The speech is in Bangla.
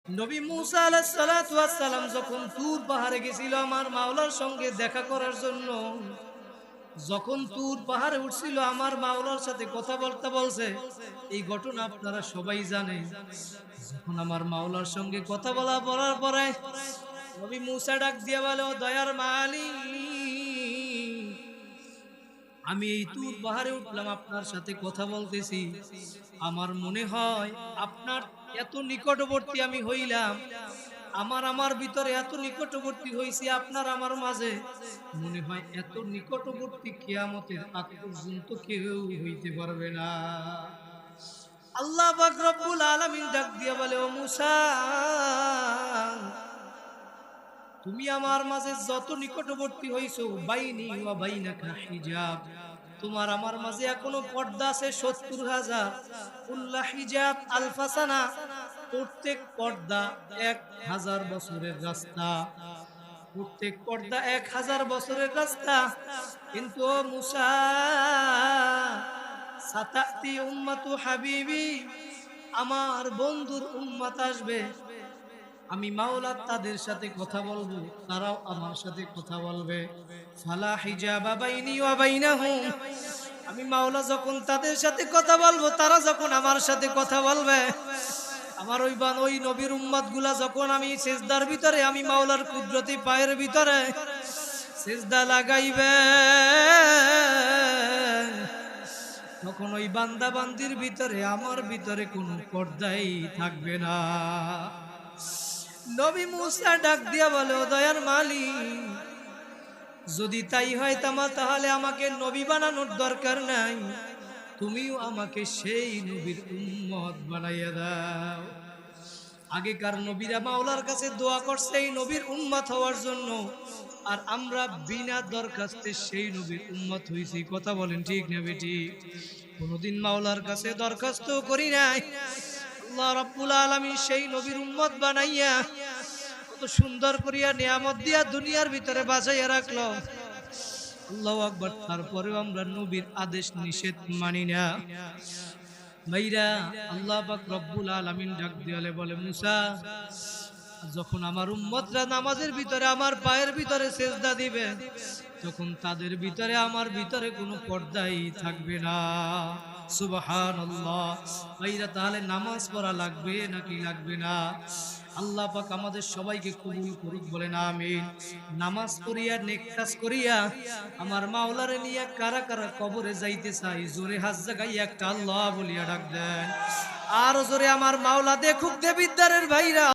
নবী মুসা আলাইহিস সালাতু ওয়াস সালাম যখন তুর পাহাড়ে গেছিল আমার মাওলার সঙ্গে দেখা করার জন্য, যখন তুর পাহাড়ে উঠছিল আমার মাওলার সাথে কথা বলতে বলছে, এই ঘটনা আপনারা সবাই জানেন। যখন আমার মাওলার সঙ্গে কথা বলার পরে নবী মুসা ডাক দিয়ে বলে, ও দয়ার মালিক, আমি এই তুর পাহাড়ে উঠলাম, আপনার সাথে কথা বলতেছি। আমার মনে হয় আপনার এত নিকটবর্তী আমি হইলাম, আমার ভিতরে এত নিকটবর্তী হইছি আপনার আমার মাঝে, মনে হয় এত নিকটবর্তী কিয়ামতের আগ পর্যন্ত কেউ হইতে পারবে না। আল্লাহ পাক রব্বুল আলামিন ডাক দিয়া বলে, ও মুসা, তুমি আমার মাঝে যত নিকটবর্তী হইছো, বাইনি ওয়া বাইনাকা হিজাব, তোমার আমার মাঝে এখনো পর্দা আছে ৭০,০০০। কুল্লা হিজাব আলফাসানা, প্রত্যেক পর্দা ১,০০০ বছরের রাস্তা, প্রত্যেক পর্দা ১,০০০ বছরের রাস্তা। কিন্তু ও মুসা, সাতাতি উম্মাতু হাবিবি, আমার বন্ধুর উম্মত আসবে, আমি মাওলা তাদের সাথে কথা বলবো, তারাও আমার সাথে কথা বলবে। ফালা হিজাবা বাইনি ওয়া বাইনাহুম, আমি মাওলা যখন তাদের সাথে কথা বলবো, তারা যখন আমার সাথে কথা বলবে, আমার ওই নবীর উম্মত গুলা যখন আমি সিজদার ভিতরে, আমি মাওলার কুদরতি পায়ের ভিতরে সিজদা লাগাইবে, তখন ওই বান্দা বান্দির ভিতরে আমার ভিতরে কোনো পর্দাই থাকবে না। নবী মুসা ডাক দিয়া বলে, ও দয়ার মালিক, যদি তাই হয় তাহলে আমাকে নবী বানানোর দরকার নাই, তুমিও আমাকে সেই নবীর উম্মত বানাইয়া দাও। আগেকার নবীরা মাওলার কাছে দোয়া করছে এই নবীর উম্মত হওয়ার জন্য, আর আমরা বিনা দরখাস্তে সেই নবীর উম্মত হইছি। কথা বলেন ঠিক না বেটি? কোনদিন মাওলার কাছে দরখাস্ত করি নাই, আল্লাহ রাব্বুল আলামিন সেই নবীর উম্মত বানাইয়া কত সুন্দর করিয়া নিয়ামত দিয়া দুনিয়ার ভিতরে বাঁচাইয়া রাখলো। আল্লাহু আকবার। তারপরেও আমরা নবীর আদেশ নিষেধ মানি না। ভাইরা, আল্লাহ পাক রব্বুল আলামিন ডাক দিয়ালে বলে, মুসা, যখন আমার উম্মতরা নামাজের ভিতরে আমার পায়ের ভিতরে সেজদা দিবে, তখন তাদের ভিতরে আমার ভিতরে কোনো পর্দাই থাকবে না। সুবহানাল্লাহ। ভাইরা, তাহলে নামাজ পড়া লাগবে নাকি লাগবে না? আল্লাহ পাক আমাদের সবাইকে কবুল করুক, বলেন আমিন। নামাজ পড়িয়া নেক কাজ করিয়া আমার মাওলারে নিয়ে কারা কারা কবরে যাইতে চাই, জোরে হাত জাগাই একটা আল্লাহ বলিয়া ডাক দেন। আর জোরে আমার মাওলা দেখুক দেবিদ্দারের ভাইরা।